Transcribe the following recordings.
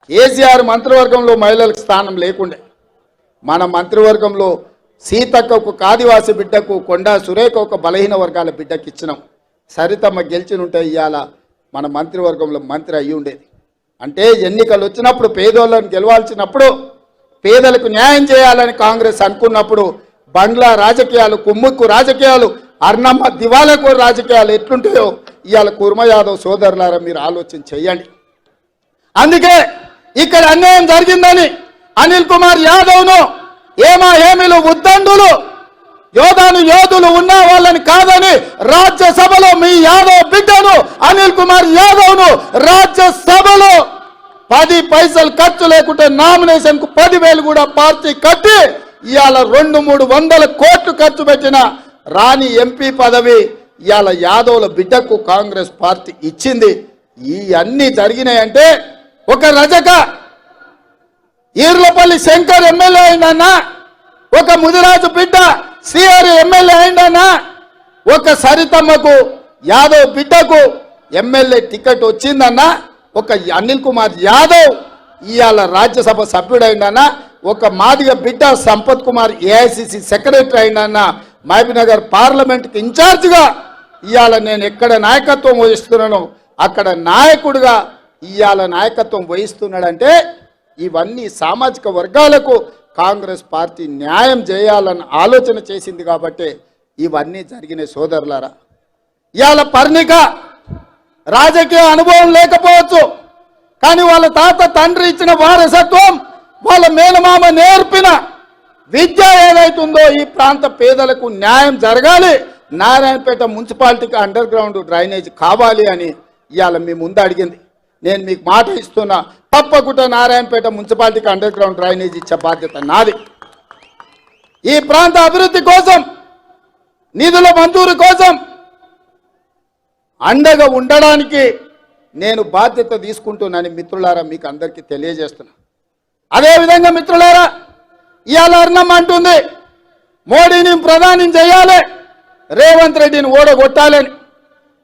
కేసీఆర్ మంత్రివర్గంలో మహిళలకు స్థానం లేకుండే. మన మంత్రివర్గంలో సీతక్కకు ఆదివాసి బిడ్డకు, కొండా సురేఖ ఒక బలహీన వర్గాల బిడ్డకి ఇచ్చినాం. సరితమ్మ గెలిచినుంటే ఇవాళ మన మంత్రివర్గంలో మంత్రి అయ్యి ఉండేది. అంటే ఎన్నికలు వచ్చినప్పుడు పేదోళ్ళని గెలవాల్సినప్పుడు పేదలకు న్యాయం చేయాలని కాంగ్రెస్ అనుకున్నప్పుడు బంగ్లా రాజకీయాలు, కుమ్ముక్కు రాజకీయాలు, అర్ణమ్మ దివాలకు రాజకీయాలు ఎట్లుంటాయో ఇవాళ కుర్మ యాదవ్ సోదరులారా మీరు ఆలోచన చెయ్యండి. అందుకే ఇక్కడ అన్యాయం జరిగిందని అనిల్ కుమార్ యాదవ్ను ఏమీలు ఉద్దండులు యోధులు ఉన్న వాళ్ళని కాదని రాజ్యసభలో మీ యాదవ్ బిడ్డను అనిల్ కుమార్ యాదవ్ను రాజ్యసభలో 10 పైసలు ఖర్చు లేకుంటే నామినేషన్ కు 10,000 కూడా పార్టీ కట్టి ఇవాళ 200-300 కోట్లు ఖర్చు పెట్టిన రాని ఎంపీ పదవి ఇవాళ యాదవ్ల బిడ్డకు కాంగ్రెస్ పార్టీ ఇచ్చింది. ఈ అన్ని జరిగినాయంటే ఒక రజక ఈర్లపల్లి శంకర్ ఎమ్మెల్యే అయిందన్నా, ఒక ముదిరాజు బిడ్డ శ్రీహరి ఎమ్మెల్యే అయిందన్నా, ఒక సరితమ్మకు యాదవ్ బిడ్డకు ఎమ్మెల్యే టికెట్ వచ్చిందన్నా, ఒక అనిల్ కుమార్ యాదవ్ ఇవాళ రాజ్యసభ సభ్యుడైందన్నా, ఒక మాదిగ బిడ్డ సంపత్ కుమార్ ఏఐసిసి సెక్రటరీ అయిందన్నా, మహబూబ్నగర్ పార్లమెంట్కి ఇన్ఛార్జిగా ఇవాళ నేను ఎక్కడ నాయకత్వం వహిస్తున్నానో అక్కడ నాయకుడిగా ఇవాళ నాయకత్వం వహిస్తున్నాడంటే ఇవన్నీ సామాజిక వర్గాలకు కాంగ్రెస్ పార్టీ న్యాయం చేయాలని ఆలోచన చేసింది కాబట్టి ఇవన్నీ జరిగిన సోదరులారా. ఇవాళ పర్ణిక రాజకీయ అనుభవం లేకపోవచ్చు, కానీ వాళ్ళ తాత తండ్రి ఇచ్చిన వారసత్వం, వాళ్ళ మేనమామ నేర్పిన విద్య ఏదైతుందో ఈ ప్రాంత పేదలకు న్యాయం జరగాలి, నారాయణపేట మున్సిపాలిటీకి అండర్ గ్రౌండ్ డ్రైనేజ్ కావాలి అని ఇవాళ మీ ముందు అడిగింది. నేను మీకు మాట ఇస్తున్నా, తప్పకుండా నారాయణపేట మున్సిపాలిటీకి అండర్ గ్రౌండ్ డ్రైనేజ్ ఇచ్చే బాధ్యత నాది. ఈ ప్రాంత అభివృద్ధి కోసం, నిధుల మంజూరు కోసం అండగా ఉండడానికి నేను బాధ్యత తీసుకుంటున్నాను మిత్రులారా, మీకు అందరికీ తెలియజేస్తున్నా. అదేవిధంగా మిత్రులారా, ఇవాళ అర్ణం అంటుంది మోడీని ప్రధాని చేయాలి, రేవంత్ రెడ్డిని ఓడగొట్టాలని.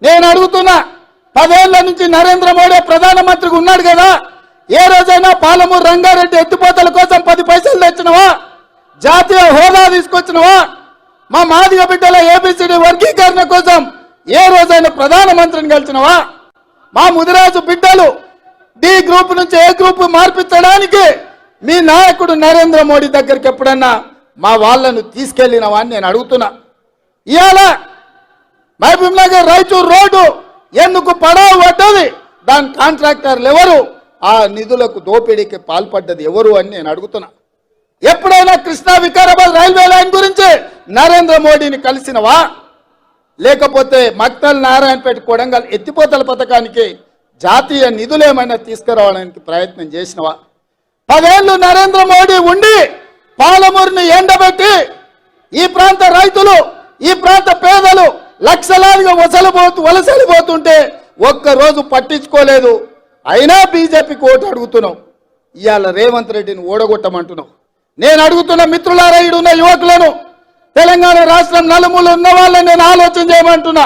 నేను అడుగుతున్నా, 10 ఏళ్ల నుంచి నరేంద్ర మోడీ ప్రధానమంత్రిగా ఉన్నాడు కదా, ఏ రోజైనా పాలమూరు రంగారెడ్డి ఎత్తిపోతల కోసం 10 పైసలు తెచ్చినవా? జాతీయ హోదా తీసుకొచ్చినవా? మా మాదిగ బిడ్డల ఏబిసిడి వర్గీకరణ కోసం ఏ రోజైనా ప్రధానమంత్రిని గెలిచినవా? మా ముదిరాజు బిడ్డలు డి గ్రూప్ నుంచి ఏ గ్రూప్ మార్పించడానికి మీ నాయకుడు నరేంద్ర మోడీ దగ్గరికి ఎప్పుడన్నా మా వాళ్ళను తీసుకెళ్లినవా అని నేను అడుగుతున్నా. ఇవాళ మహబూబ్ నగర్ రాయచూర్ రోడ్డు ఎందుకు పడవ పడ్డది? దాని కాంట్రాక్టర్లు ఎవరు? ఆ నిధులకు దోపిడీకి పాల్పడ్డది ఎవరు అని నేను అడుగుతున్నా. ఎప్పుడైనా కృష్ణా వికారాబాద్ రైల్వే లైన్ గురించి నరేంద్ర మోడీని కలిసినవా? లేకపోతే మక్తల్ నారాయణపేట కొడంగల్ ఎత్తిపోతల పథకానికి జాతీయ నిధులు ఏమైనా తీసుకురావడానికి ప్రయత్నం చేసినవా? 10 ఏళ్ళు నరేంద్ర మోడీ ఉండి పాలమూరుని ఎండబెట్టి ఈ ప్రాంత రైతులు, ఈ ప్రాంత పేదలు లక్షలాదిగా వలసలిపోతుంటే ఒక్కరోజు పట్టించుకోలేదు. అయినా బీజేపీకి ఓటు అడుగుతున్నావు. ఇవాళ రేవంత్ రెడ్డిని ఓడగొట్టమంటున్నావు. నేను అడుగుతున్న మిత్రులారా, ఈడున్న యువకులను, తెలంగాణ రాష్ట్రం నలుమూల ఉన్న వాళ్ళని నేను ఆలోచన చేయమంటున్నా.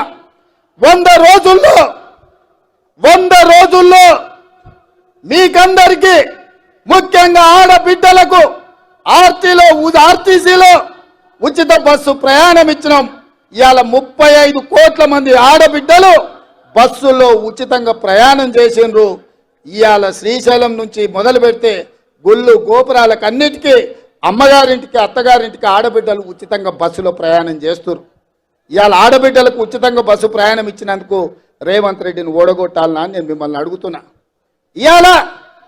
100 రోజుల్లో మీకందరికీ, ముఖ్యంగా ఆడబిడ్డలకు ఆర్టీసీలో ఉచిత బస్సు ప్రయాణం ఇచ్చినాం. ఇవాళ 35 కోట్ల మంది ఆడబిడ్డలు బస్సుల్లో ఉచితంగా ప్రయాణం చేసిండ్రు. ఇవాళ శ్రీశైలం నుంచి మొదలు పెడితే గుళ్ళు గోపురాలకు అన్నిటికీ అమ్మగారింటికి, అత్తగారింటికి ఆడబిడ్డలు ఉచితంగా బస్సులో ప్రయాణం చేస్తున్నారు. ఇవాళ ఆడబిడ్డలకు ఉచితంగా బస్సు ప్రయాణం ఇచ్చినందుకు రేవంత్ రెడ్డిని ఓడగొట్టాలనా అని నేను మిమ్మల్ని అడుగుతున్నా. ఇవాళ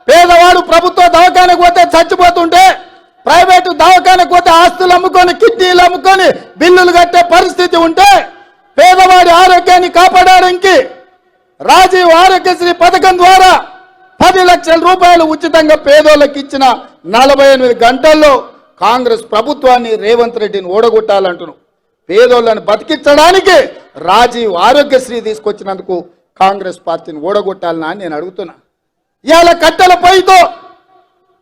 పేదవాడు ప్రభుత్వ దవాఖానకు పోతే చచ్చిపోతుంటే, ప్రైవేటు దవాఖానకు పోతే ఆస్తులు అమ్ముకొని, కిడ్నీలు అమ్ముకొని బిల్లులు కట్టే పరిస్థితి ఉంటే, పేదవాడి ఆరోగ్యాన్ని కాపాడడానికి రాజీవ్ ఆరోగ్యశ్రీ పథకం ద్వారా 10 లక్షల రూపాయలు ఉచితంగా పేదోళ్ళకి ఇచ్చిన 48 గంటల్లో కాంగ్రెస్ ప్రభుత్వాన్ని రేవంత్ రెడ్డిని ఓడగొట్టాలంటున్నాం. పేదోళ్ళని బతికించడానికి రాజీవ్ ఆరోగ్యశ్రీ తీసుకొచ్చినందుకు కాంగ్రెస్ పార్టీని ఓడగొట్టాలని అని నేను అడుగుతున్నా. ఇవాళ కట్టెల పొయ్యితో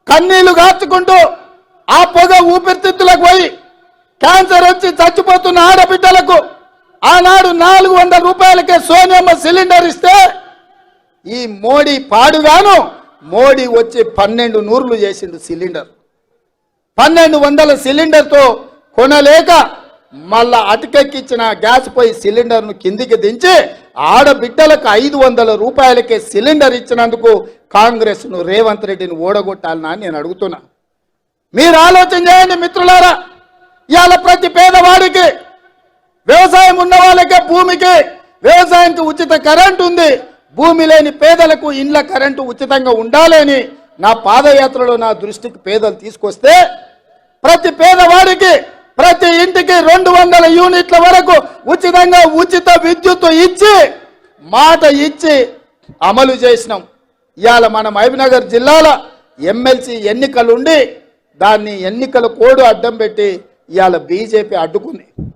కన్నీళ్లు గార్చుకుంటూ ఆ పొగ ఊపిరితిత్తులకు పోయి క్యాన్సర్ వచ్చి చచ్చిపోతున్న ఆడబిడ్డలకు ఆనాడు 400 రూపాయలకే సోనియమ్మ సిలిండర్ ఇస్తే ఈ మోడీ పాడుగాను మోడీ వచ్చి 12 నూర్లు చేసిండు సిలిండర్. 1200 సిలిండర్తో కొనలేక మళ్ళా అటుకెక్కించిన గ్యాస్ పొయ్యి సిలిండర్ను కిందికి దించి ఆడబిడ్డలకు 500 రూపాయలకే సిలిండర్ ఇచ్చినందుకు కాంగ్రెస్ను రేవంత్ రెడ్డిని ఓడగొట్టాలనా నేను అడుగుతున్నా. మీరు ఆలోచన చేయండి మిత్రులారా. ఇవాళ ప్రతి పేదవాడికి, వ్యవసాయం ఉన్న వాళ్ళకే భూమికి, వ్యవసాయానికి ఉచిత కరెంటు ఉంది. భూమి లేని పేదలకు ఇండ్ల కరెంటు ఉచితంగా ఉండాలని నా పాదయాత్రలో నా దృష్టికి పేదలు తీసుకొస్తే, ప్రతి పేదవాడికి ప్రతి ఇంటికి 200 యూనిట్ల వరకు ఉచితంగా ఉచిత విద్యుత్ ఇచ్చి మాట ఇచ్చి అమలు చేసినాం. ఇవాళ మన మహబూబ్నగర్ జిల్లాలో ఎమ్మెల్సీ ఎన్నికలుండి దాన్ని ఎన్నికల కోడ్ అడ్డం పెట్టి ఇవాళ బీజేపీ అడ్డుకుంది.